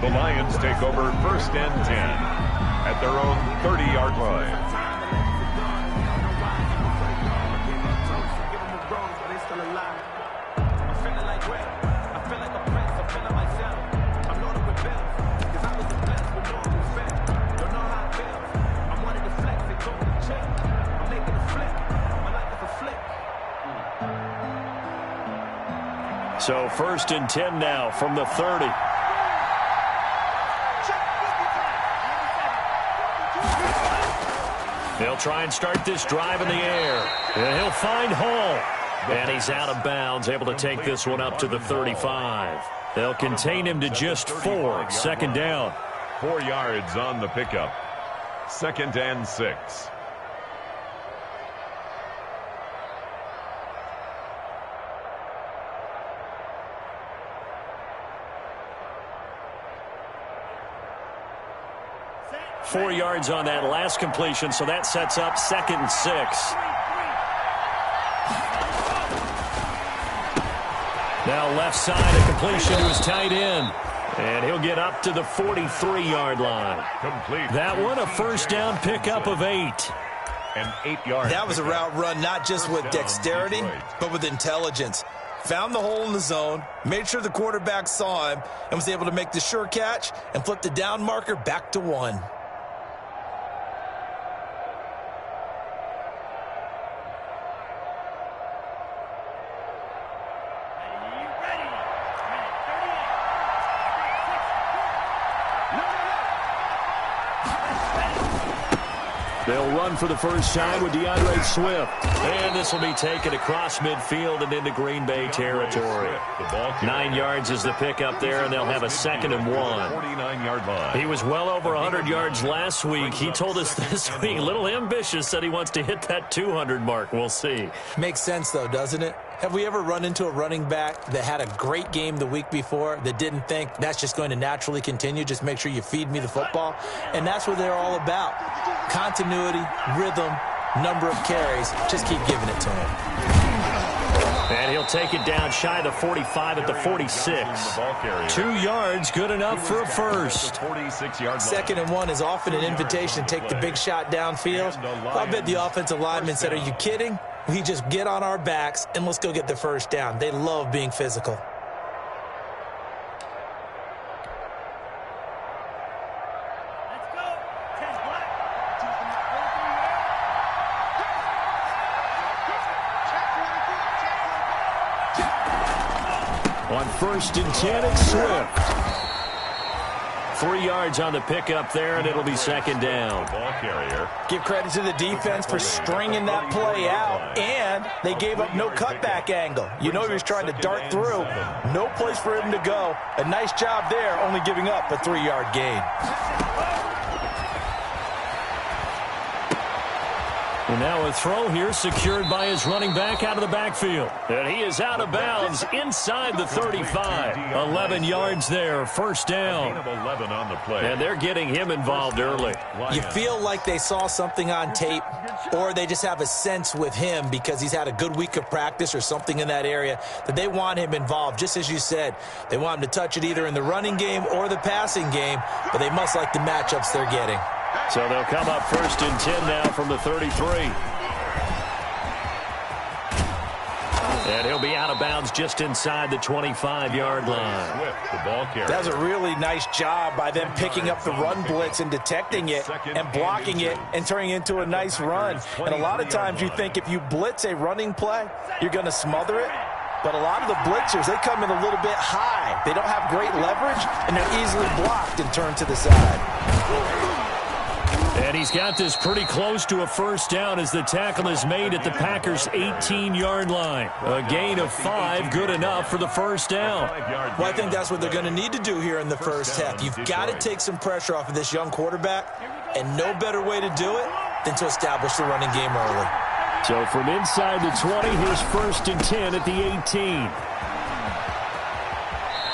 The Lions take over 1st and 10 at their own 30-yard line. So 1st and 10 now from the 30. They'll try and start this drive in the air. And he'll find Hall. And he's out of bounds, able to take this one up to the 35. They'll contain him to just 4. 2nd down. 4 yards on the pickup. 2nd and 6. Four yards on that last completion, so that sets up 2nd and 6. Now left side, a completion to his tight end. And he'll get up to the 43-yard line. Complete. That one a 1st down pickup of 8. An 8-yard. That was a route run not just with dexterity, but with intelligence. Found the hole in the zone, made sure the quarterback saw him, and was able to make the sure catch and flip the down marker back to 1. They'll run for the first time with DeAndre Swift. And this will be taken across midfield and into Green Bay territory. 9 yards is the pickup there, and they'll have a 2nd and 1. 49-yard line. He was well over 100 yards last week. He told us this week, a little ambitious, said he wants to hit that 200 mark. We'll see. Makes sense, though, doesn't it? Have we ever run into a running back that had a great game the week before that didn't think that's just going to naturally continue? Just make sure you feed me the football. And that's what they're all about. Continuity, rhythm, number of carries. Just keep giving it to him. And he'll take it down shy of the 45 at the 46. 2 yards, good enough for a first. 2nd and 1 is often an invitation to take the big shot downfield. I bet the offensive lineman said, "Are you kidding? We just get on our backs and let's go get the first down." They love being physical. On 1st and 10, it's Swift. 3 yards on the pickup there, and it'll be 2nd down. Ball carrier. Give credit to the defense for stringing that play out, and they gave up no cutback angle. You know he was trying to dart through. No place for him to go. A nice job there, only giving up a 3-yard gain. And now a throw here secured by his running back out of the backfield. And he is out of bounds inside the 35. 11 yards there, 1st down. 11 on the play. And they're getting him involved early. You feel like they saw something on tape, or they just have a sense with him because he's had a good week of practice or something in that area that they want him involved. Just as you said, they want him to touch it either in the running game or the passing game, but they must like the matchups they're getting. So they'll come up 1st and 10 now from the 33. And he'll be out of bounds just inside the 25-yard line. That's a really nice job by them picking up the run blitz and detecting it and blocking it and turning it into a nice run. And a lot of times you think if you blitz a running play, you're going to smother it. But a lot of the blitzers, they come in a little bit high. They don't have great leverage, and they're easily blocked and turned to the side. And he's got this pretty close to a 1st down as the tackle is made at the Packers' 18-yard line. A gain of 5, good enough for the 1st down. Well, I think that's what they're going to need to do here in the first half. You've got to take some pressure off of this young quarterback, and no better way to do it than to establish the running game early. So from inside the 20, here's 1st and 10 at the 18.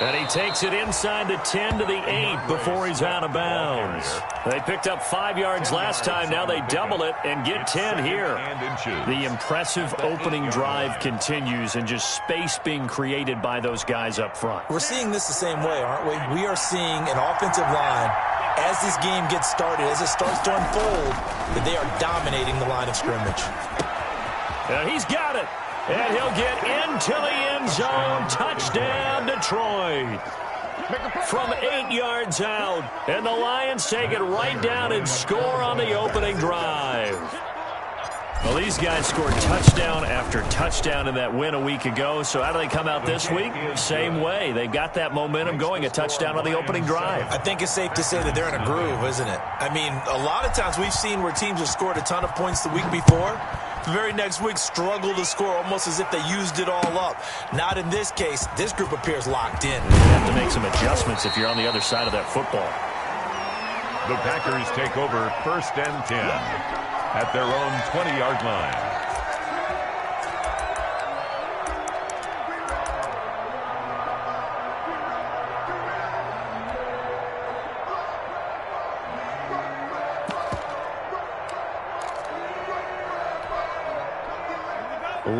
And he takes it inside the 10 to the 8 before he's out of bounds. They picked up 5 yards last time. Now they double it and get 10 here. The impressive opening drive continues and just space being created by those guys up front. We're seeing this the same way, aren't we? We are seeing an offensive line, as this game gets started, as it starts to unfold, that they are dominating the line of scrimmage. And he's got it. And he'll get into the end zone. Touchdown, Detroit. From 8 yards out. And the Lions take it right down and score on the opening drive. Well, these guys scored touchdown after touchdown in that win a week ago. So how do they come out this week? Same way. They've got that momentum going, a touchdown on the opening drive. I think it's safe to say that they're in a groove, isn't it? I mean, a lot of times we've seen where teams have scored a ton of points the week before. The very next week struggle to score almost as if they used it all up. Not in this case. This group appears locked in. You have to make some adjustments if you're on the other side of that football. The Packers take over 1st and 10 at their own 20-yard line.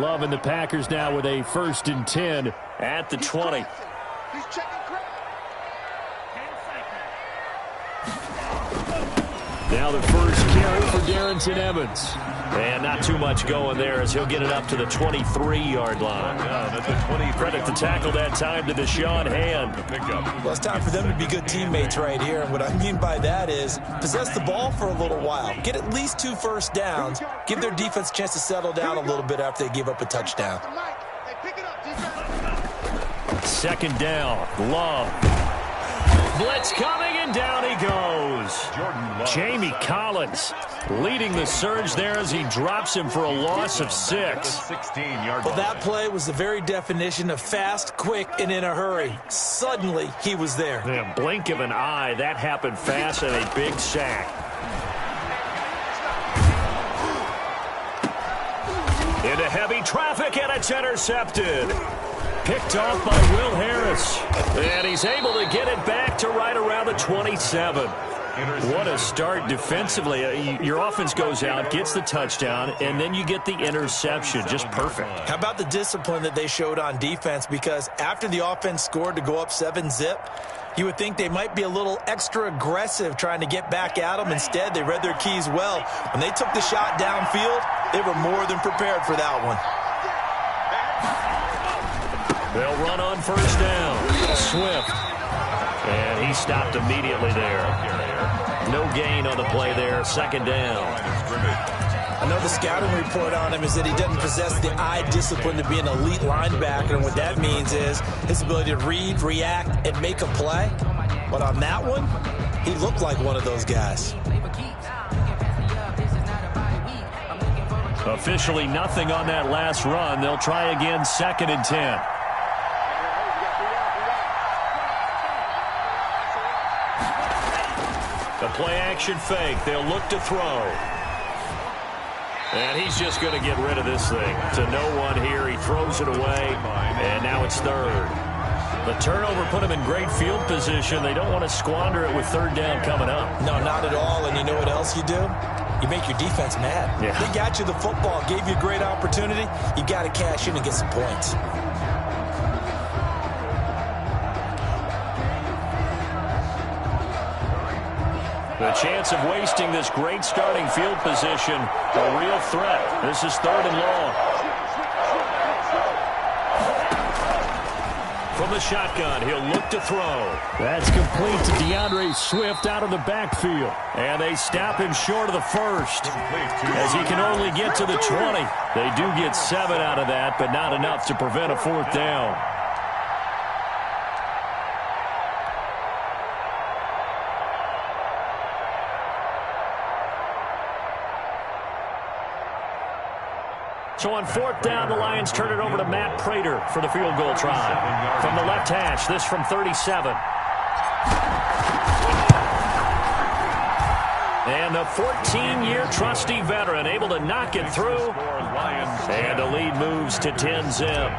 Loving the Packers now with a 1st and 10 at the 20. Now the first carry for Darrington Evans. And not too much going there as he'll get it up to the 23-yard line. Credit the tackle that time to Deshaun Hand. Well, it's time for them to be good teammates right here. And what I mean by that is possess the ball for a little while. Get at least 2 first downs. Give their defense a chance to settle down a little bit after they give up a touchdown. 2nd down. Love. Blitz coming, and down he goes. Jamie Collins leading the surge there as he drops him for a loss of 6. Well, that play was the very definition of fast, quick, and in a hurry. Suddenly, he was there. The blink of an eye, that happened fast, and a big sack. Into heavy traffic, and it's intercepted. Picked off by Will Harris. And he's able to get it back to right around the 27. What a start defensively. Your offense goes out, gets the touchdown, and then you get the interception. Just perfect. How about the discipline that they showed on defense? Because after the offense scored to go up 7-zip, you would think they might be a little extra aggressive trying to get back at them. Instead, they read their keys well. When they took the shot downfield, they were more than prepared for that one. They'll run on 1st down. Swift. And he stopped immediately there. No gain on the play there. 2nd down. I know the scouting report on him is that he doesn't possess the eye discipline to be an elite linebacker. And what that means is his ability to read, react, and make a play. But on that one, he looked like one of those guys. Officially nothing on that last run. They'll try again, 2nd and 10. The play-action fake. They'll look to throw. And he's just going to get rid of this thing. To no one here. He throws it away. And now it's 3rd. The turnover put him in great field position. They don't want to squander it with 3rd down coming up. No, not at all. And you know what else you do? You make your defense mad. Yeah. They got you the football, gave you a great opportunity. You got to cash in and get some points. The chance of wasting this great starting field position, a real threat. This is 3rd and long. From the shotgun, he'll look to throw. That's complete to DeAndre Swift out of the backfield. And they stop him short of the 1st, as he can only get to the 20. They do get 7 out of that, but not enough to prevent a 4th down. So on 4th down, the Lions turn it over to Matt Prater for the field goal try. From the left hash, this from 37. And the 14-year trusty veteran able to knock it through. And the lead moves to 10-zip.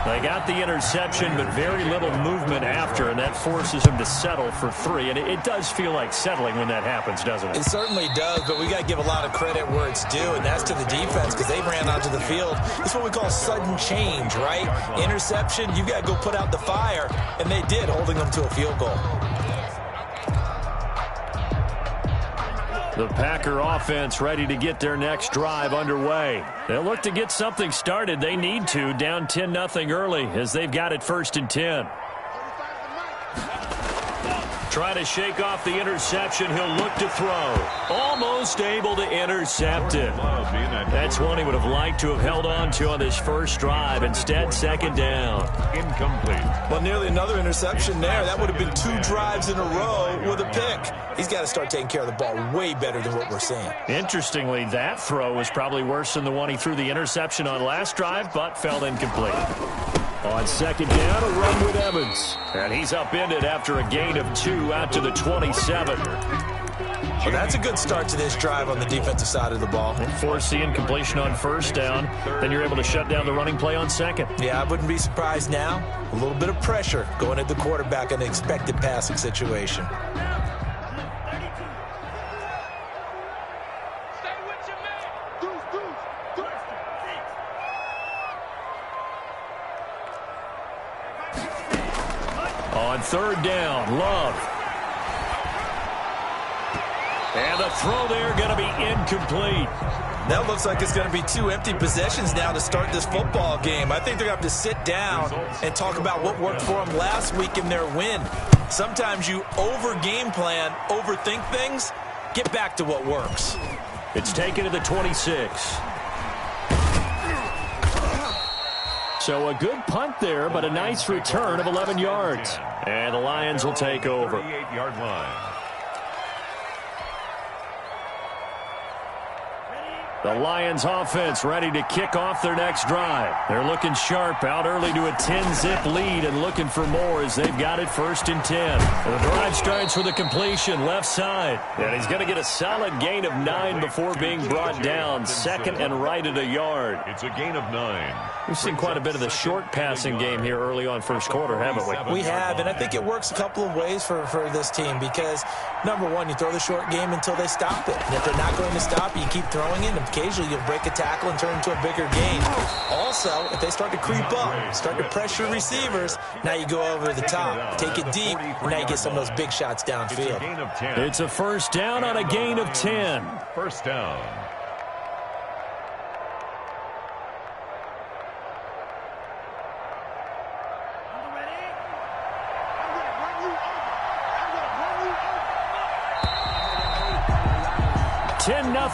They got the interception, but very little movement after, and that forces him to settle for 3. And it does feel like settling when that happens, doesn't it? It certainly does, but we got to give a lot of credit where it's due, and that's to the defense because they ran onto the field. It's what we call sudden change, right? Interception, you got to go put out the fire, and they did, holding them to a field goal. The Packer offense ready to get their next drive underway. They'll look to get something started. They need to, down 10-0 early as they've got it 1st and 10. Try to shake off the interception. He'll look to throw. Almost able to intercept it. That's one he would have liked to have held on to on this first drive. Instead, 2nd down. Incomplete. Well, nearly another interception there. That would have been 2 drives in a row with a pick. He's got to start taking care of the ball way better than what we're seeing. Interestingly, that throw was probably worse than the one he threw the interception on last drive, but fell incomplete. On 2nd down, a run with Evans. And he's upended after a gain of 2 out to the 27. Well, that's a good start to this drive on the defensive side of the ball. Force the incompletion on 1st down. Then you're able to shut down the running play on 2nd. Yeah, I wouldn't be surprised now. A little bit of pressure going at the quarterback in an expected passing situation. On 3rd down, Love. And the throw there going to be incomplete. That looks like it's going to be 2 empty possessions now to start this football game. I think they're going to have to sit down and talk about what worked for them last week in their win. Sometimes you over-game plan, overthink things, get back to what works. It's taken to the 26. So a good punt there, but a nice return of 11 yards. And the Lions will take over. 38-yard line. The Lions offense ready to kick off their next drive. They're looking sharp out early to a 10-zip lead and looking for more as they've got it 1st and 10. The drive starts with a completion left side. And he's going to get a solid gain of 9 before being brought down. 2nd and right at a yard. It's a gain of 9. We've seen quite a bit of the short passing game here early on 1st quarter, haven't we? We have, and I think it works a couple of ways for this team because, number one, you throw the short game until they stop it. And if they're not going to stop it, you keep throwing it, and occasionally you'll break a tackle and turn into a bigger gain. Also, if they start to creep up, start to pressure receivers, now you go over the top, take it deep, and now you get some of those big shots downfield. It's a 1st down on a gain of 10. 1st down.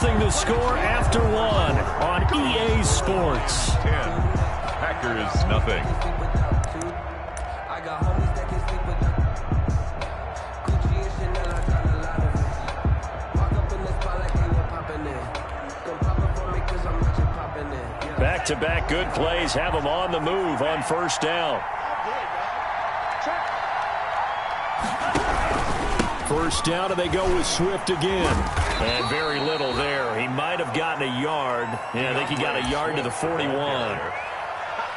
The score after 1 on EA Sports. 10. Packers nothing. Back-to-back good plays have them on the move on 1st down. 1st down, and they go with Swift again. And very little there. He might have gotten a yard. Yeah, I think he got a yard to the 41.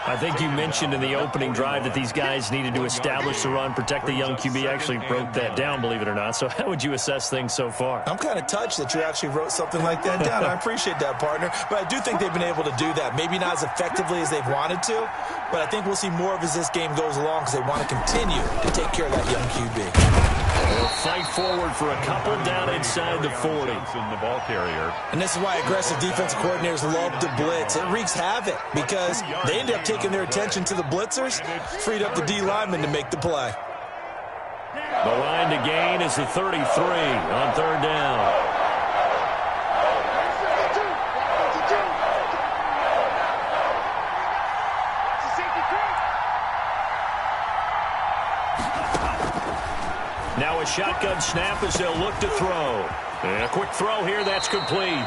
I think you mentioned in the opening drive that these guys needed to establish the run, protect the young QB. Actually broke that down, believe it or not. So how would you assess things so far? I'm kind of touched that you actually wrote something like that down. I appreciate that, partner. But I do think they've been able to do that. Maybe not as effectively as they've wanted to, but I think we'll see more of as this game goes along because they want to continue to take care of that young QB. They'll fight forward for a couple down inside the 40. In the ball carrier. And this is why aggressive defensive coordinators love to blitz. It wreaks havoc because they end up taking their attention to the blitzers, freed up the D lineman to make the play. The line to gain is the 33 on 3rd down. Now a shotgun snap as they'll look to throw. And a quick throw here, that's complete.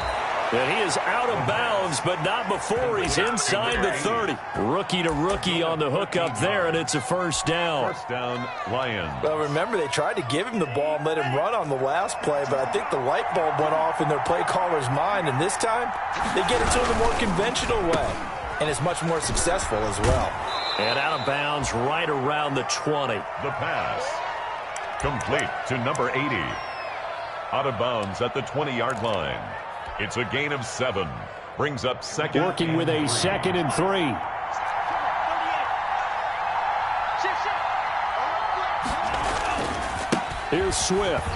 And he is out of bounds, but not before he's inside the 30. Rookie to rookie on the hook up there, and it's a 1st down. 1st down, Lions. Well, remember, they tried to give him the ball and let him run on the last play, but I think the light bulb went off in their play caller's mind, and this time they get it to him the more conventional way, and it's much more successful as well. And out of bounds right around the 20. The pass. Complete to number 80. Out of bounds at the 20-yard line. It's a gain of 7. Brings up second. Working with a 2nd and 3. Here's Swift.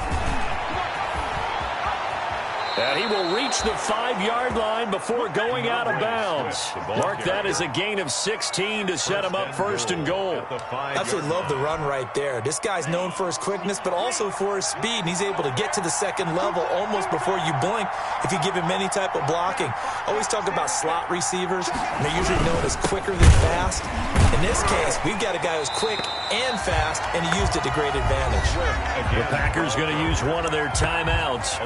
And he will reach the 5-yard line before going out of bounds. Mark that as a gain of 16 to set him up 1st and goal. Absolutely love the run right there. This guy's known for his quickness, but also for his speed. And he's able to get to the 2nd level almost before you blink if you give him any type of blocking. Always talk about slot receivers, and they're usually known as quicker than fast. In this case, we've got a guy who's quick and fast, and he used it to great advantage. The Packers going to use one of their timeouts.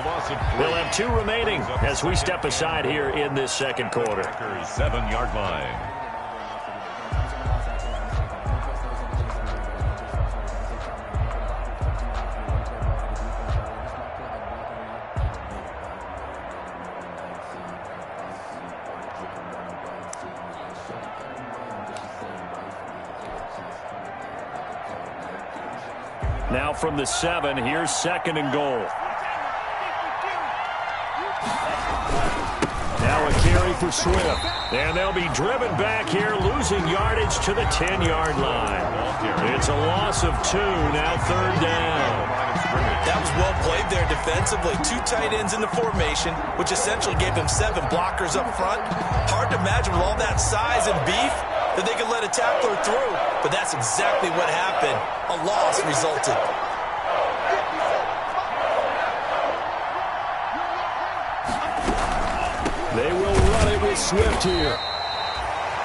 They'll have 2 remaining as we step aside here in this 2nd quarter. 7-yard line. Now from the 7, here's 2nd and goal. Now a carry for Swift. And they'll be driven back here, losing yardage to the 10-yard line. It's a loss of 2, now 3rd down. That was well played there defensively. 2 tight ends in the formation, which essentially gave them 7 blockers up front. Hard to imagine with all that size and beef that they could let a tackler through. But that's exactly what happened. A loss resulted. They will run it with Swift here.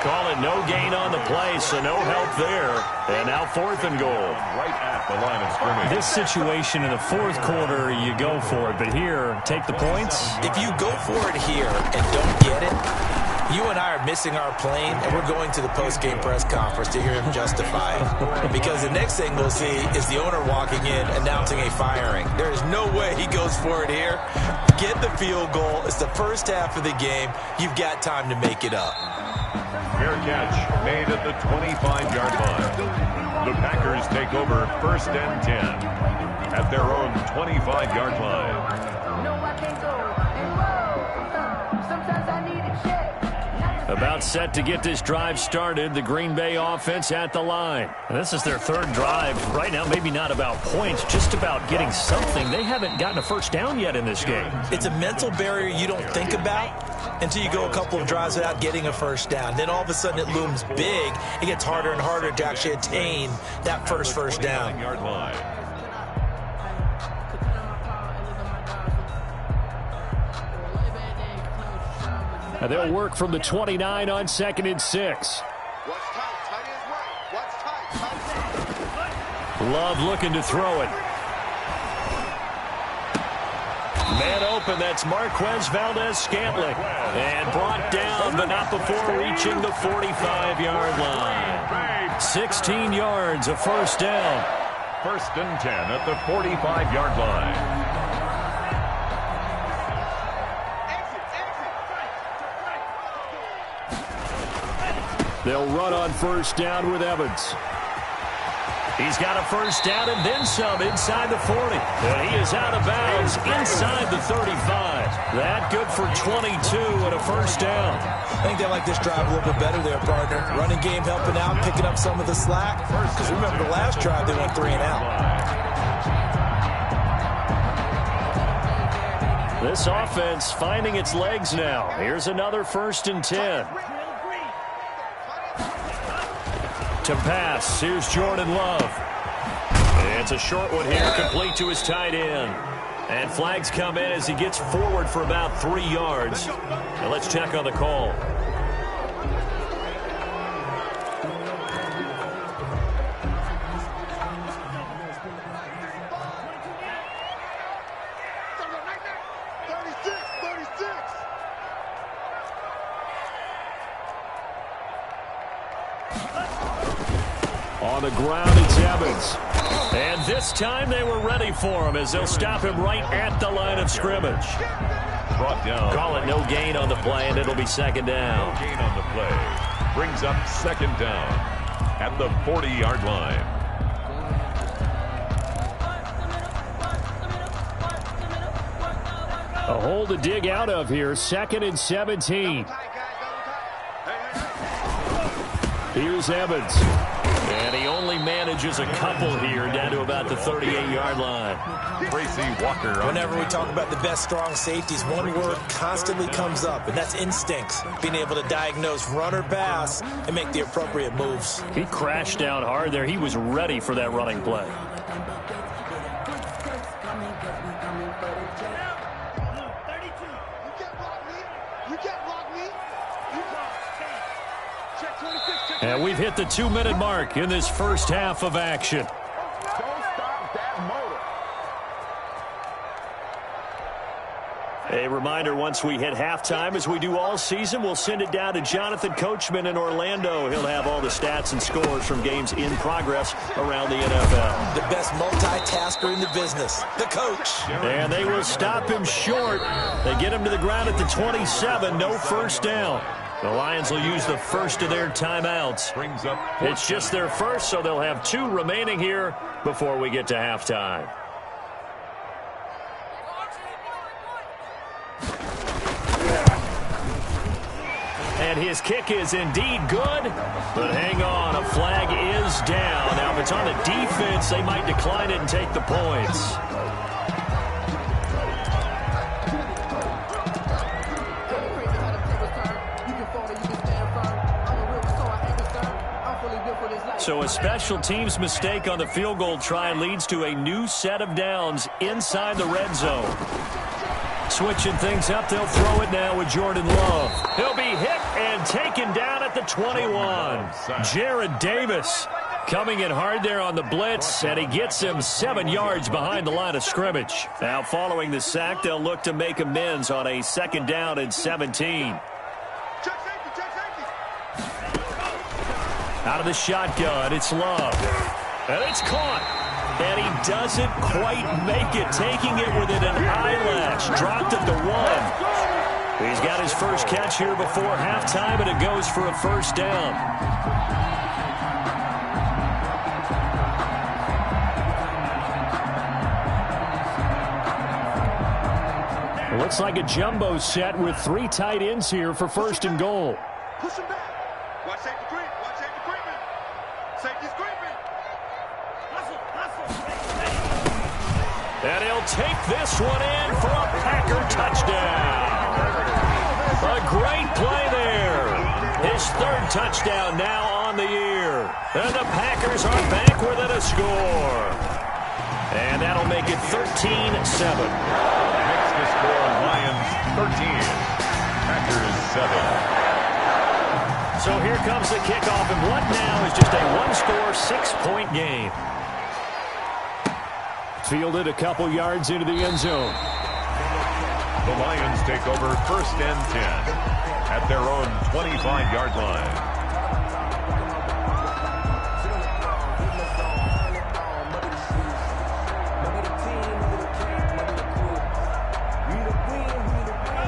Call it no gain on the play, so no help there. And now 4th and goal. Right at the line of scrimmage. This situation in the 4th quarter, you go for it. But here, take the points. If you go for it here and don't get it, you and I are missing our plane, and we're going to the post-game press conference to hear him justify it. Because the next thing we'll see is the owner walking in, announcing a firing. There is no way he goes for it here. Get the field goal. It's the first half of the game. You've got time to make it up. Fair catch made at the 25-yard line. The Packers take over 1st and 10 at their own 25-yard line. About set to get this drive started. The Green Bay offense at the line. And this is their 3rd drive. Right now, maybe not about points, just about getting something. They haven't gotten a 1st down yet in this game. It's a mental barrier you don't think about until you go a couple of drives without getting a 1st down. Then all of a sudden it looms big. It gets harder and harder to actually attain that first down. And they'll work from the 29 on 2nd and 6. Love looking to throw it. Man open, that's Marquez Valdez-Scantling. And brought down, but not before reaching the 45-yard line. 16 yards, a 1st down. 1st and 10 at the 45-yard line. They'll run on 1st down with Evans. He's got a 1st down and then some inside the 40. And he is out of bounds inside the 35. That good for 22 and a 1st down. I think they like this drive a little bit better there, partner. Running game helping out, picking up some of the slack. Because remember the last drive, they went 3 and out. This offense finding its legs now. Here's another 1st and 10. To pass, here's Jordan Love. It's a short one here, complete to his tight end. And flags come in as he gets forward for about 3 yards. Now let's check on the call. On the ground, it's Evans. And this time they were ready for him as they'll stop him right at the line of scrimmage. Brought down. Call it no gain on the play, and it'll be 2nd down. No gain on the play. Brings up 2nd down. at the 40-yard line. A hole to dig out of here. 2nd and 17. Here's Evans. And he only manages a couple here down to about the 38-yard line. Tracy Walker. Whenever we talk about the best strong safeties, one word constantly comes up, and that's instincts. Being able to diagnose run or pass and make the appropriate moves. He crashed down hard there. He was ready for that running play. And we've hit the 2-minute mark in this first half of action. A reminder, once we hit halftime, as we do all season, we'll send it down to Jonathan Coachman in Orlando. He'll have all the stats and scores from games in progress around the NFL. The best multitasker in the business, the coach. And they will stop him short. They get him to the ground at the 27, no first down. The Lions will use the first of their timeouts. It's just their first, so they'll have 2 remaining here before we get to halftime. And his kick is indeed good, but hang on, a flag is down. Now, if it's on the defense, they might decline it and take the points. So a special teams mistake on the field goal try leads to a new set of downs inside the red zone. Switching things up, they'll throw it now with Jordan Love. He'll be hit and taken down at the 21. Jared Davis coming in hard there on the blitz, and he gets him 7 yards behind the line of scrimmage. Now following the sack, they'll look to make amends on a 2nd down and 17. Out of the shotgun, it's Love. And it's caught. And he doesn't quite make it, taking it within an eyelash. Dropped at the 1. He's got his first catch here before halftime, and it goes for a first down. It looks like a jumbo set with 3 tight ends here for 1st and goal. Push him back. Watch safety creep. Watch safety creeping. Safety's creeping. And he'll take this one in for a Packer touchdown. A great play there. His 3rd touchdown now on the year. And the Packers are back within a score. And that'll make it 13-7. Makes the score Lions 13. Packers 7. So here comes the kickoff, and what now is just a 1-score, 6-point game. Fielded a couple yards into the end zone. The Lions take over 1st and 10 at their own 25-yard line.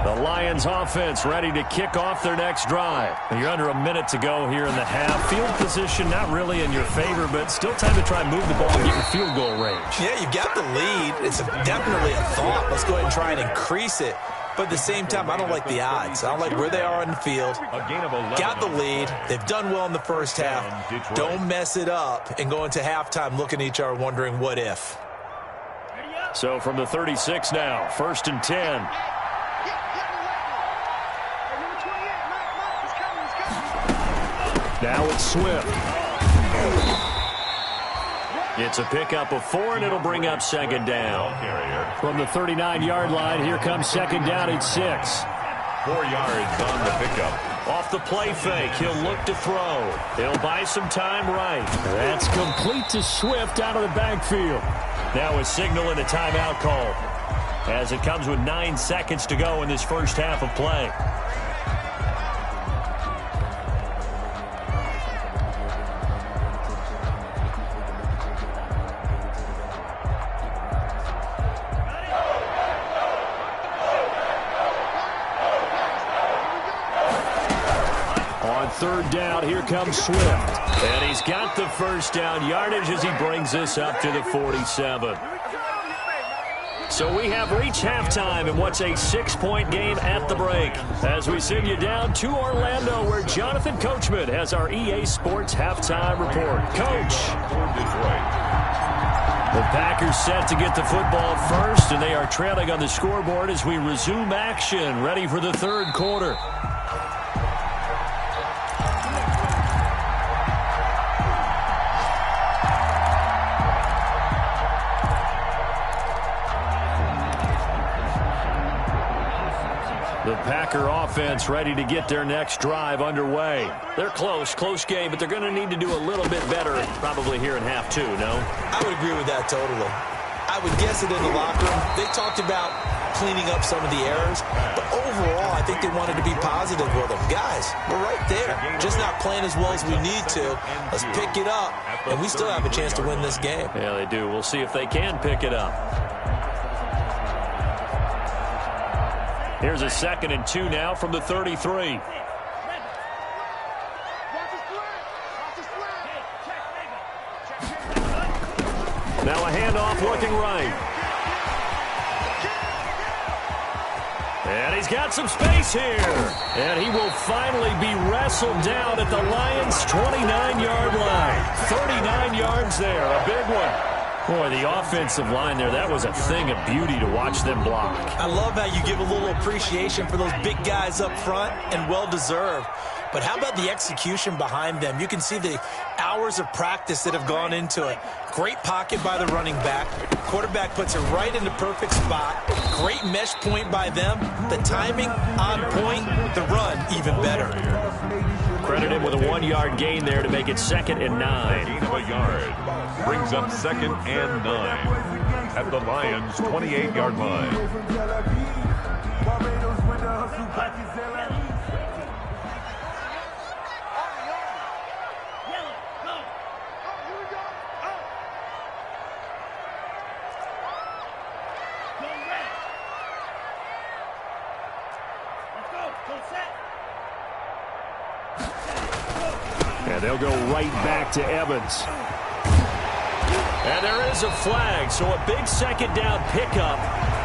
The Lions offense ready to kick off their next drive. You're under a minute to go here in the half. Field position not really in your favor, but still time to try and move the ball and get in field goal range. Yeah, you've got the lead. It's definitely a thought. Let's go ahead and try and increase it. But at the same time, I don't like the odds. I don't like where they are on the field. Got the lead. They've done well in the first half. Don't mess it up and go into halftime looking at each other wondering what if. So from the 36 now, 1st and 10. Now it's Swift. It's a pickup of 4, and it'll bring up 2nd down. From the 39-yard line, here comes 2nd down at 6. 4 yards on the pickup. Off the play fake, he'll look to throw. He'll buy some time right. That's complete to Swift out of the backfield. Now a signal and a timeout call, as it comes with 9 seconds to go in this first half of play. third down. Here comes Swift. And he's got the first down yardage as he brings this up to the 47. So we have reached halftime in what's a 6-point game at the break. As we send you down to Orlando, where Jonathan Coachman has our EA Sports halftime report. Coach. The Packers set to get the football first, and they are trailing on the scoreboard as we resume action, ready for the third quarter. The Packer offense ready to get their next drive underway. They're close game, but they're going to need to do a little bit better probably here in half two, no? I would agree with that totally. I would guess it in the locker room. They talked about cleaning up some of the errors, but overall, I think they wanted to be positive with them. Guys, we're right there. Just not playing as well as we need to. Let's pick it up, and we still have a chance to win this game. Yeah, they do. We'll see if they can pick it up. Here's a 2nd and 2 now from the 33. Now a handoff looking right. And he's got some space here. And he will finally be wrestled down at the Lions' 29-yard line. 39 yards there, a big one. Boy, the offensive line there, that was a thing of beauty to watch them block. I love how you give a little appreciation for those big guys up front, and well-deserved. But how about the execution behind them? You can see the hours of practice that have gone into it. Great pocket by the running back. Quarterback puts it right in the perfect spot. Great mesh point by them. The timing on point. The run even better. Credit him with a 1-yard gain there to make it 2nd and 9. Gain of a yard. Brings up 2nd and 9 at the Lions' 28-yard line. And they'll go right back to Evans. And there is a flag, so a big 2nd down pickup,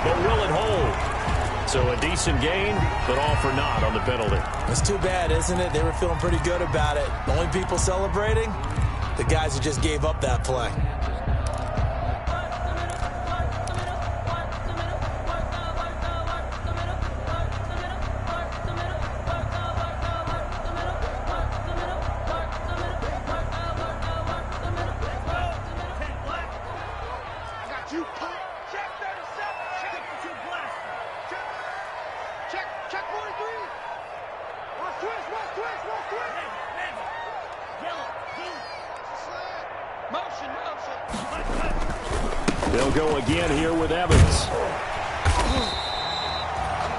but will it hold? So a decent gain, but all for naught on the penalty. It's too bad, isn't it? They were feeling pretty good about it. The only people celebrating, the guys who just gave up that play. They'll go again here with Evans.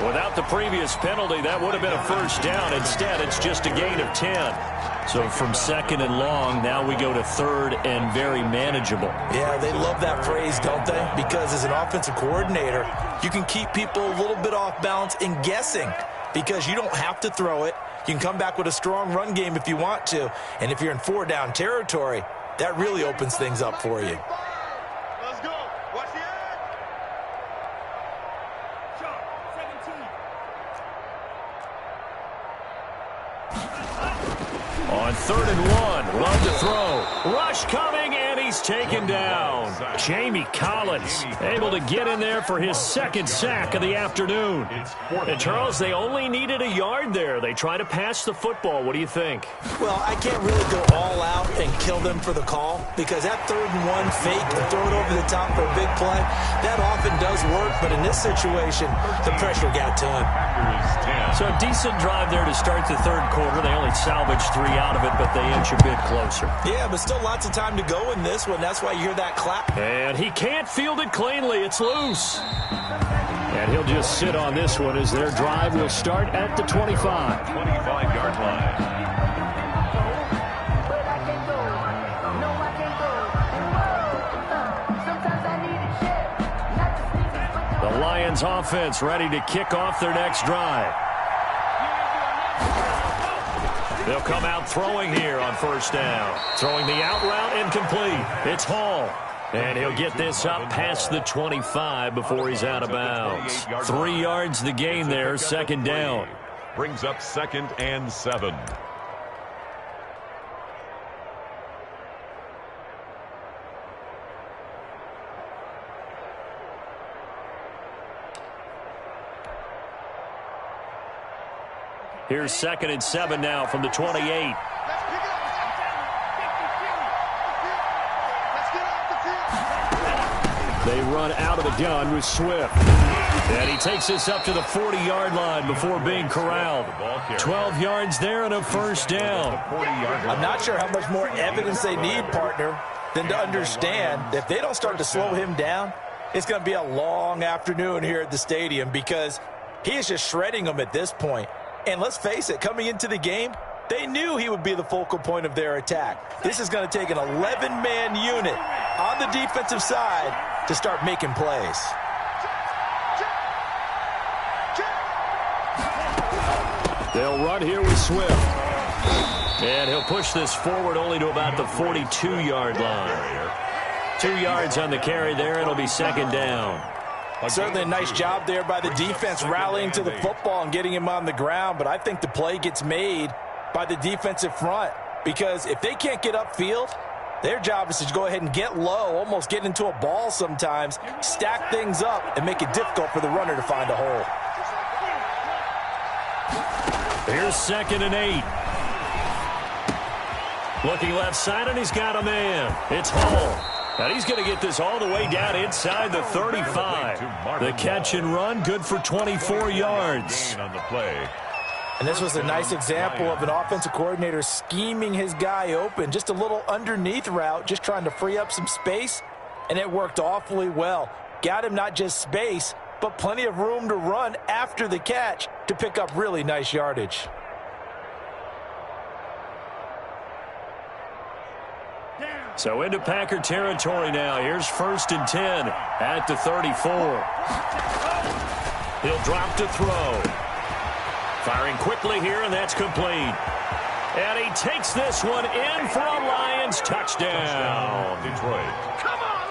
Without the previous penalty, that would have been a first down. Instead, it's just a gain of 10. So from 2nd and long, now we go to 3rd and very manageable. Yeah, they love that phrase, don't they? Because as an offensive coordinator, you can keep people a little bit off balance and guessing because you don't have to throw it. You can come back with a strong run game if you want to. And if you're in 4-down territory, that really opens things up for you. Let's go. Watch the end. Sharp, 17. On 3rd and 1, love to throw. Rush coming, and he's taken down. Jamie Collins able to get in there for his 2nd sack of the afternoon. And, Charles, they only needed a yard there. They try to pass the football. What do you think? Well, I can't really go all out and kill them for the call because that 3rd and 1 fake and throw it over the top for a big play, that often does work. But in this situation, the pressure got to him. So a decent drive there to start the 3rd quarter. They only salvaged 3 out of it, but they inch a bit closer. Yeah, but still lots of time to go in this one. That's why you hear that clap. And he can't field it cleanly. It's loose. And he'll just sit on this one as their drive will start at the 25. 25-yard line. The Lions offense ready to kick off their next drive. They'll come out throwing here on first down. Throwing the out route incomplete. It's Hall. And he'll get this up past the 25 before he's out of bounds. 3 yards the gain there, second down. Brings up 2nd and 7. Here's 2nd and 7 now from the 28. They run out of the gun with Swift. And he takes this up to the 40-yard line before being corralled. 12 yards there and a first down. I'm not sure how much more evidence they need, partner, than to understand that if they don't start to slow him down, it's going to be a long afternoon here at the stadium because he is just shredding them at this point. And let's face it, coming into the game, they knew he would be the focal point of their attack. This is going to take an 11-man unit on the defensive side to start making plays. They'll run here with Swift. And he'll push this forward only to about the 42-yard line. 2 yards on the carry there. It'll be second down. Certainly a nice job there by the defense rallying to the football and getting him on the ground, but I think the play gets made by the defensive front because if they can't get upfield, their job is to go ahead and get low, almost get into a ball sometimes, stack things up, and make it difficult for the runner to find a hole. Here's 2nd and 8. Looking left side, and he's got a man. It's Hall. And he's going to get this all the way down inside the 35. The catch and run, good for 24 yards. And this was a nice example of an offensive coordinator scheming his guy open. Just a little underneath route, just trying to free up some space, and it worked awfully well. Got him not just space, but plenty of room to run after the catch to pick up really nice yardage. So into Packer territory now. Here's 1st and 10 at the 34. He'll drop to throw. Firing quickly here, and that's complete. And he takes this one in for a Lions touchdown. Detroit.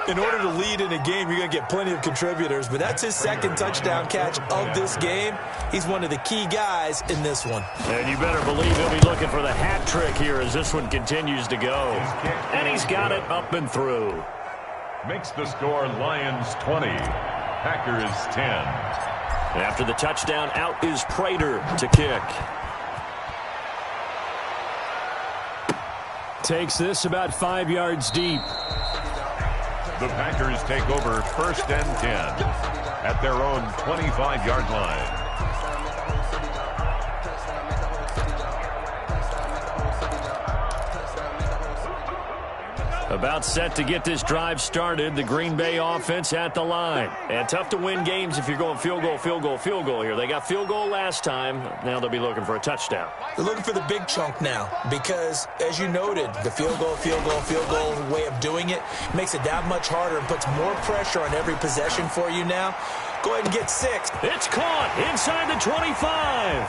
In order to lead in a game, you're going to get plenty of contributors, but that's his 2nd touchdown catch of this game. He's one of the key guys in this one. And you better believe he'll be looking for the hat trick here as this one continues to go. And he's got it up and through. Makes the score Lions 20, Packers 10. After the touchdown, out is Prater to kick. Takes this about 5 yards deep. The Packers take over 1st and 10 at their own 25-yard line. About set to get this drive started. The Green Bay offense at the line. And tough to win games if you're going field goal, field goal, field goal here. They got field goal last time. Now they'll be looking for a touchdown. They're looking for the big chunk now because, as you noted, the field goal way of doing it makes it that much harder and puts more pressure on every possession for you now. Go ahead and get 6. It's caught inside the 25.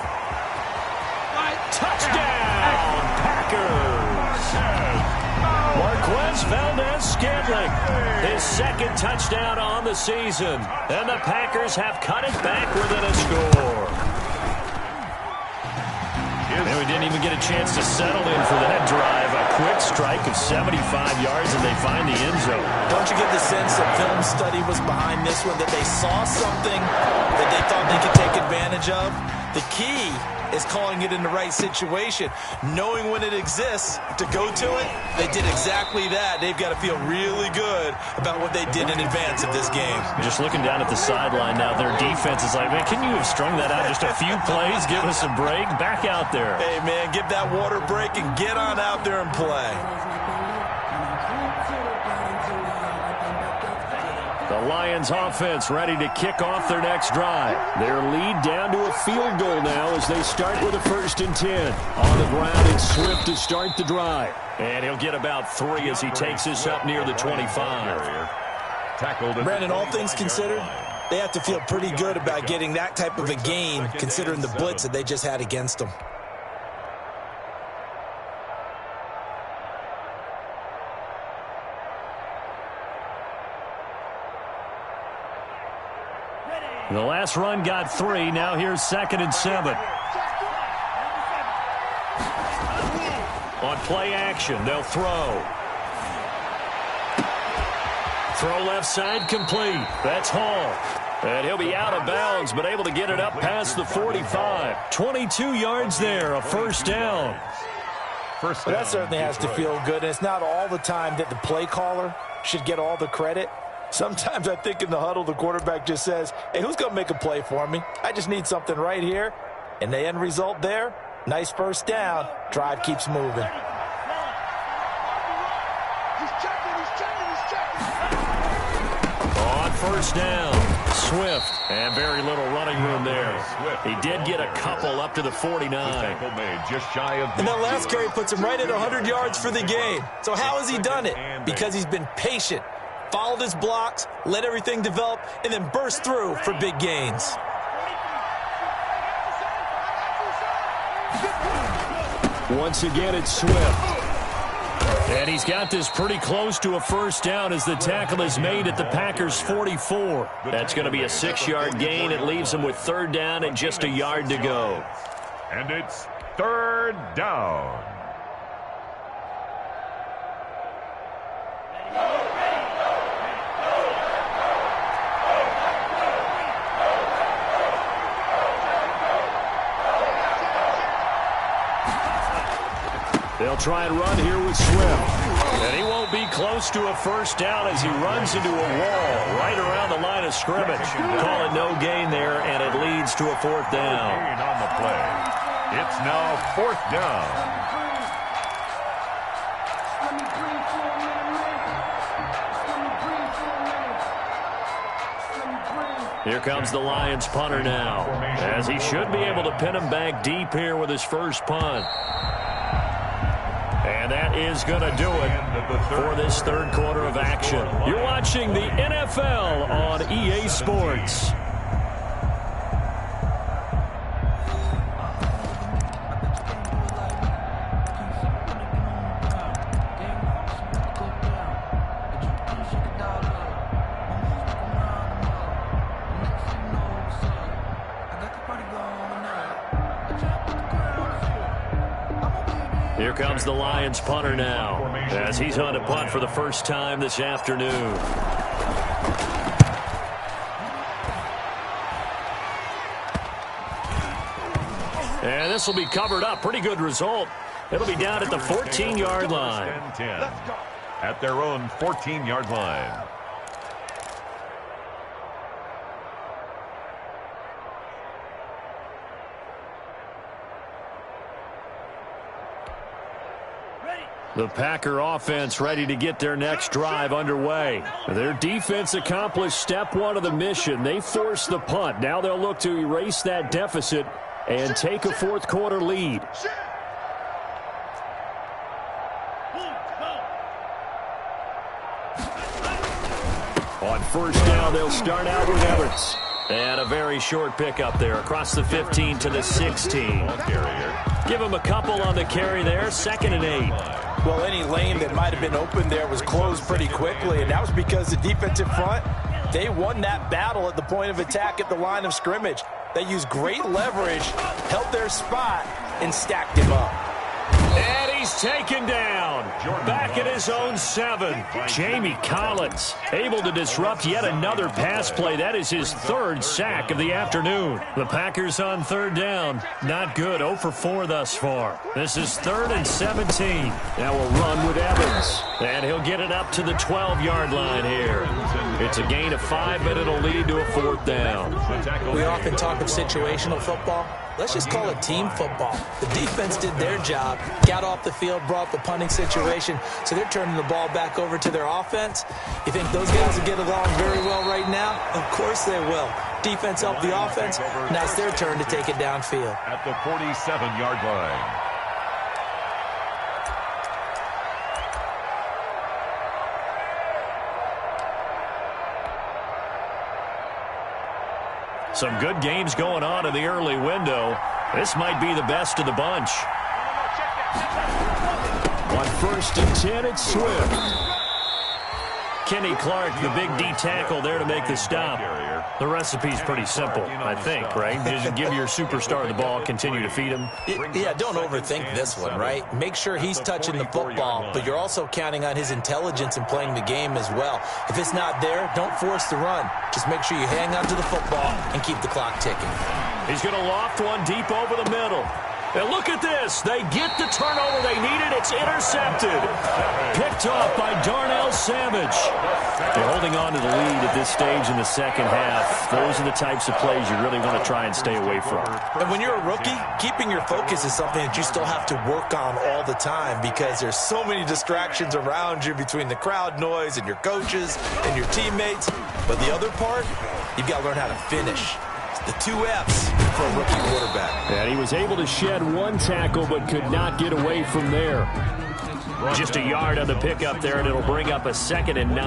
Touchdown, Packers. Marquez Valdez-Scantling, his 2nd touchdown on the season. And the Packers have cut it back within a score. And we didn't even get a chance to settle in for that drive. A quick strike of 75 yards, and they find the end zone. Don't you get the sense that film study was behind this one, that they saw something that they thought they could take advantage of? The key is calling it in the right situation, knowing when it exists to go to it. They did exactly that. They've got to feel really good about what they did in advance of this game. Just looking down at the sideline now, their defense is like, man, can you have strung that out just a few plays? Give us a break. Back out there. Hey, man, give that water break and get on out there and play. The Lions offense ready to kick off their next drive. Their lead down to a field goal now as they start with a 1st and 10. On the ground, it's Swift to start the drive. And he'll get about 3 as he takes this up near the 25. Brandon, all things considered, they have to feel pretty good about getting that type of a gain considering the blitz that they just had against them. The last run got 3. Now here's 2nd and 7. On play action, they'll throw. Throw left side complete. That's Hall. And he'll be out of bounds, but able to get it up past the 45. 22 yards there, a first down. Well, that certainly has to feel good, and it's not all the time that the play caller should get all the credit. Sometimes I think in the huddle, the quarterback just says, hey, who's going to make a play for me? I just need something right here. And the end result there, nice first down. Drive keeps moving. On first down, Swift. And very little running room there. He did get a couple up to the 49. Just shy of and that last carry puts him right at 100 yards for the game. So how has he done it? Because he's been patient, followed his blocks, let everything develop, and then burst through for big gains. Once again, it's Swift. And he's got this pretty close to a first down as the tackle is made at the Packers' 44. That's going to be a 6-yard gain. It leaves him with 3rd down and just a yard to go. And it's 3rd down. They'll try and run here with Swift. And he won't be close to a first down as he runs into a wall right around the line of scrimmage. Call it no gain there, and it leads to a 4th down. Gain on the play. It's now 4th down. Here comes the Lions punter now, as he should be able to pin him back deep here with his first punt. And that is going to do it for this 3rd quarter of action. You're watching the NFL on EA Sports. Here comes the Lions punter now, as he's on to punt for the first time this afternoon. And this will be covered up. Pretty good result. It'll be down at the 14-yard line. At their own 14-yard line. The Packer offense ready to get their next drive underway. Their defense accomplished step 1 of the mission. They forced the punt. Now they'll look to erase that deficit and take a 4th quarter lead. On first down, they'll start out with Evans. And a very short pickup there across the 15 to the 16. Give him a couple on the carry there, 2nd and 8. Well, any lane that might have been open there was closed pretty quickly, and that was because the defensive front, they won that battle at the point of attack at the line of scrimmage. They used great leverage, held their spot, and stacked him up. And he's taken down. Back at his own 7. Jamie Collins able to disrupt yet another pass play. That is his 3rd sack of the afternoon. The Packers on 3rd down. Not good. 0 for 4 thus far. This is 3rd and 17. Now we'll run with Evans. And he'll get it up to the 12-yard line here. It's a gain of 5, but it'll lead to a 4th down. We often talk of situational football. Let's just call it team football. The defense did their job, got off the field, brought the punting situation, so they're turning the ball back over to their offense. You think those guys will get along very well right now? Of course they will. Defense helped the offense. Now it's their turn to take it downfield. At the 47-yard line. Some good games going on in the early window. This might be the best of the bunch. On 1st and 10, it's Swift. Kenny Clark, the big D tackle there to make the stop. The recipe's pretty simple, I think, right? Just give your superstar the ball, continue to feed him. Yeah, don't overthink this one, right? Make sure he's touching the football, but you're also counting on his intelligence in playing the game as well. If it's not there, don't force the run. Just make sure you hang on to the football and keep the clock ticking. He's going to loft one deep over the middle. And look at this. They get the turnover they needed. It's intercepted. Picked off by Darnell Savage. They're holding on to the lead at this stage in the second half. Those are the types of plays you really want to try and stay away from. And when you're a rookie, keeping your focus is something that you still have to work on all the time because there's so many distractions around you between the crowd noise and your coaches and your teammates. But the other part, you've got to learn how to finish. The 2 F's for a rookie quarterback. And he was able to shed one tackle but could not get away from there. Just a yard on the pickup there, and it'll bring up a 2nd and 9.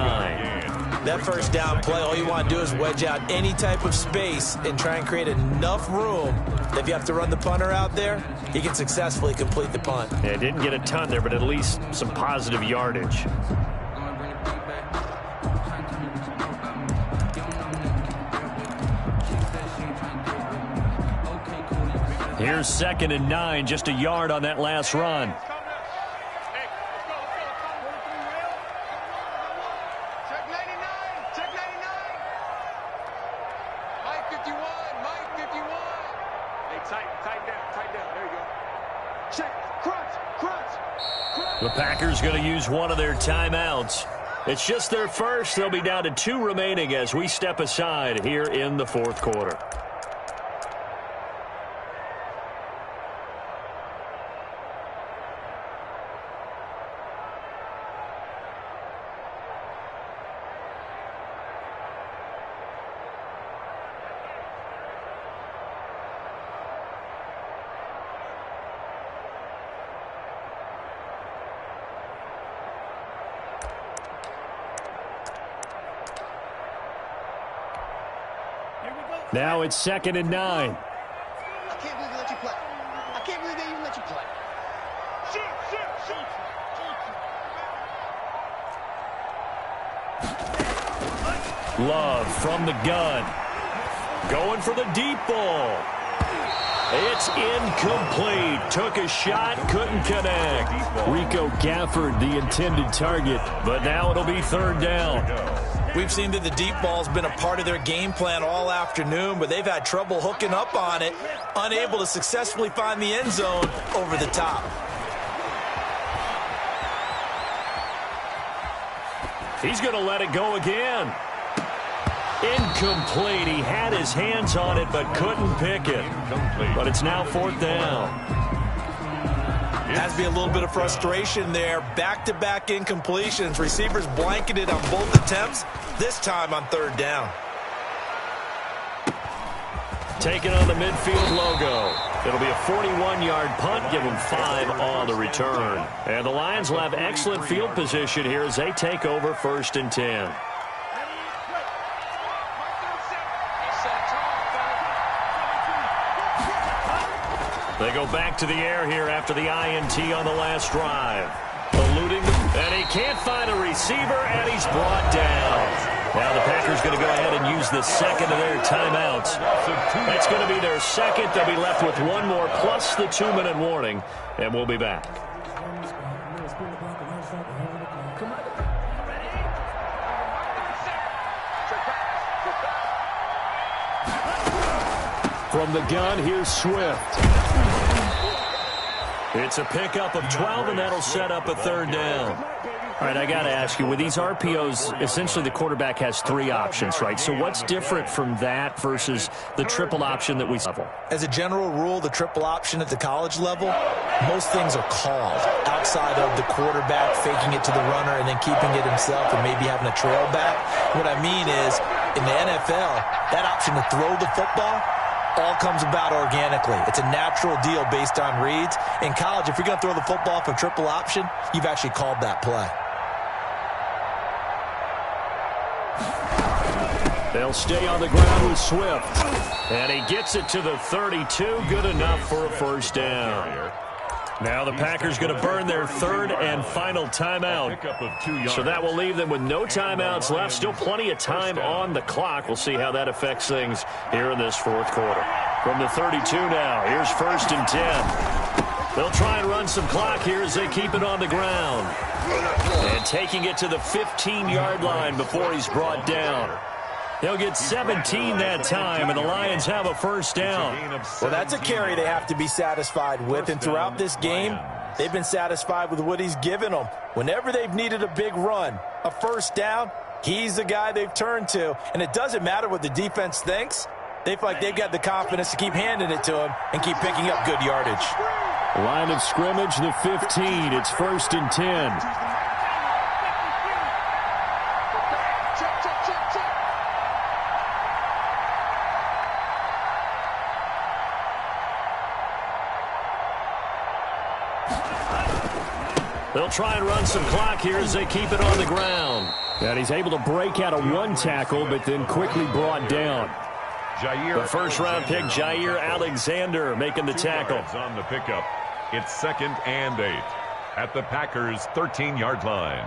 That first down play, all you want to do is wedge out any type of space and try and create enough room that if you have to run the punter out there, he can successfully complete the punt. Yeah, didn't get a ton there, but at least some positive yardage. Here's 2nd and 9, just a yard on that last run. Check 99. Check 99. Mike 51. Mike 51. Hey, tighten down. There you go. Check. Crunch. The Packers going to use one of their timeouts. It's just their first. They'll be down to 2 remaining as we step aside here in the 4th quarter. Now it's 2nd and 9. I can't believe they let you play. I can't believe they even let you play. Shoot. Love from the gun. Going for the deep ball. It's incomplete. Took a shot, couldn't connect. Rico Gafford, the intended target, but now it'll be 3rd down. We've seen that the deep ball's been a part of their game plan all afternoon, but they've had trouble hooking up on it, unable to successfully find the end zone over the top. He's going to let it go again. Incomplete. He had his hands on it but couldn't pick it. But it's now 4th down. Has to be a little bit of frustration there. Back-to-back incompletions. Receivers blanketed on both attempts, this time on 3rd down. Taking on the midfield logo. It'll be a 41-yard punt, give them 5 on the return. And the Lions will have excellent field position here as they take over 1st and 10. They go back to the air here after the INT on the last drive. Eluding, and he can't find a receiver, and he's brought down. Now the Packers going to go ahead and use the 2nd of their timeouts. That's going to be their 2nd. They'll be left with 1 more plus the 2-minute warning, and we'll be back. From the gun, here's Swift. It's a pickup of 12, and that'll set up a 3rd down. All right, I got to ask you, with these RPOs, essentially the quarterback has 3 options, right? So what's different from that versus the triple option that we level? As a general rule, the triple option at the college level, most things are called outside of the quarterback faking it to the runner and then keeping it himself and maybe having a trail back. What I mean is, in the NFL, that option to throw the football all comes about organically. It's a natural deal based on reads. In college, if you're going to throw the football for triple option, you've actually called that play. They'll stay on the ground with Swift. And he gets it to the 32. Good enough for a 1st down. Now the Packers going to burn their third and final timeout. So that will leave them with no timeouts left. Still plenty of time on the clock. We'll see how that affects things here in this fourth quarter. From the 32 now, here's 1st and 10. They'll try and run some clock here as they keep it on the ground. And taking it to the 15-yard line before he's brought down. They'll get 17 that time, and the Lions have a first down. Well, that's a carry they have to be satisfied with, and throughout this game, they've been satisfied with what he's given them. Whenever they've needed a big run, a first down, he's the guy they've turned to. And it doesn't matter what the defense thinks. They feel like they've got the confidence to keep handing it to him and keep picking up good yardage. Line of scrimmage, the 15. It's 1st and 10. They'll try and run some clock here as they keep it on the ground. And he's able to break out of one tackle, but then quickly brought down. The first-round pick, Jair Alexander, making the tackle. On the pickup, it's 2nd and 8 at the Packers' 13-yard line.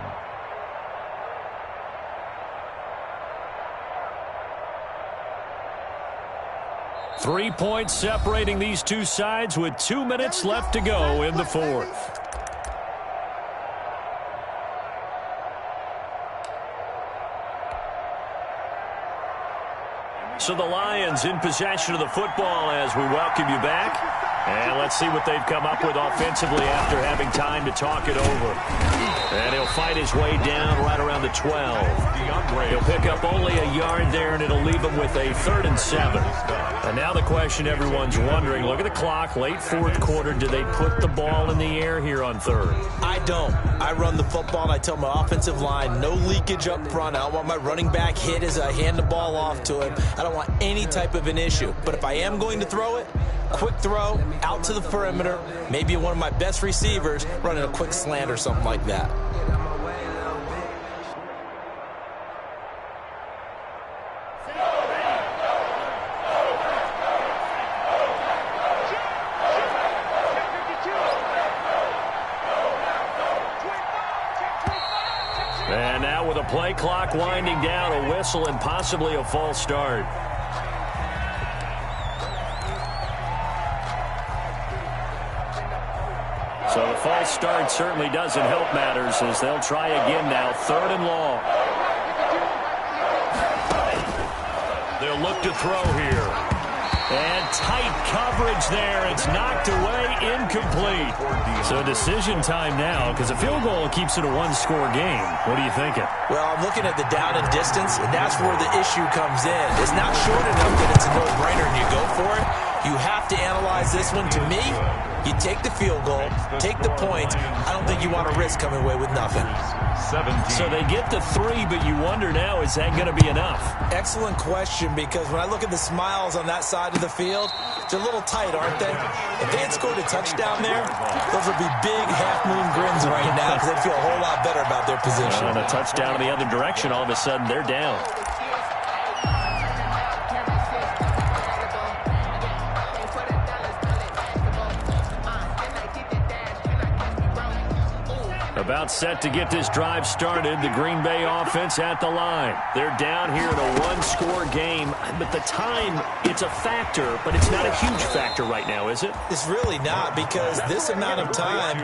Three points separating these two sides with 2 minutes left to go in the fourth. So the Lions in possession of the football as we welcome you back. And let's see what they've come up with offensively after having time to talk it over. And he'll fight his way down right around the 12. He'll pick up only a yard there, and it'll leave him with a 3rd and 7. And now the question everyone's wondering, look at the clock, late fourth quarter. Do they put the ball in the air here on 3rd? I don't. I run the football, and I tell my offensive line, no leakage up front. I don't want my running back hit as I hand the ball off to him. I don't want any type of an issue. But if I am going to throw it, quick throw out to the perimeter, maybe one of my best receivers running a quick slant or something like that. And now with a play clock winding down, a whistle and possibly a false start. So the false start certainly doesn't help matters as they'll try again now, 3rd and long. They'll look to throw here. And tight coverage there. It's knocked away, incomplete. So decision time now because a field goal keeps it a one-score game. What are you thinking? Well, I'm looking at the down and distance, and that's where the issue comes in. It's not short enough that it's a no-brainer and you go for it. You have to analyze this one. To me, you take the field goal, take the points. I don't think you want to risk coming away with nothing. 17. So they get the 3, but you wonder now, is that going to be enough? Excellent question, because when I look at the smiles on that side of the field, they're a little tight, aren't they? If they had scored a touchdown there, those would be big half-moon grins right now because they'd feel a whole lot better about their position. And a touchdown in the other direction, all of a sudden they're down. About set to get this drive started. The Green Bay offense at the line. They're down here in a one-score game. But the time, it's a factor, but it's not a huge factor right now, is it? It's really not, because this amount of time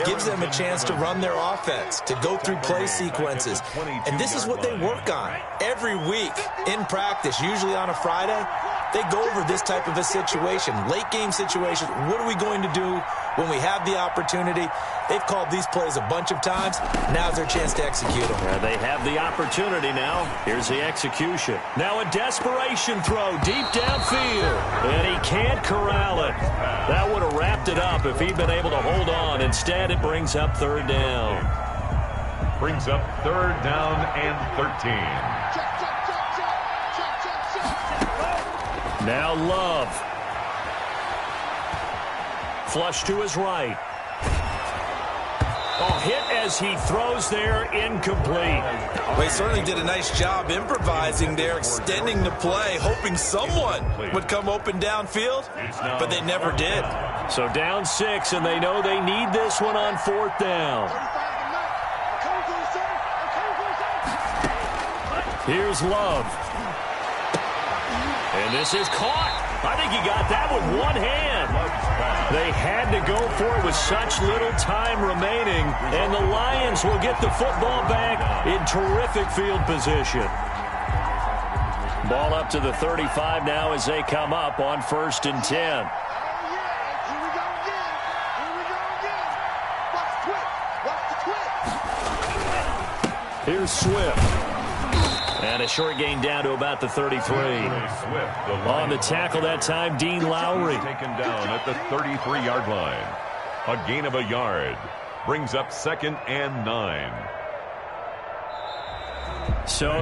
gives them a chance to run their offense, to go through play sequences. And this is what they work on every week in practice, usually on a Friday. They go over this type of a situation, late game situation. What are we going to do when we have the opportunity? They've called these plays a bunch of times. Now's their chance to execute them. Yeah, they have the opportunity now. Here's the execution. Now a desperation throw deep downfield. And he can't corral it. That would have wrapped it up if he'd been able to hold on. Instead, it brings up 3rd down. Brings up 3rd down and 13. Now Love. Flush to his right. Oh, hit as he throws there, incomplete. Well, he certainly did a nice job improvising there, extending the play, hoping someone would come open downfield, but they never did. So down 6, and they know they need this one on 4th down. Here's Love. And this is caught. I think he got that with one hand. They had to go for it with such little time remaining, and the Lions will get the football back in terrific field position. Ball up to the 35 now as they come up on 1st and 10. Here's Swift. And a short gain down to about the 33. On the tackle that time, Dean Lowry. Taken down at the 33-yard line. A gain of a yard. Brings up 2nd and 9. So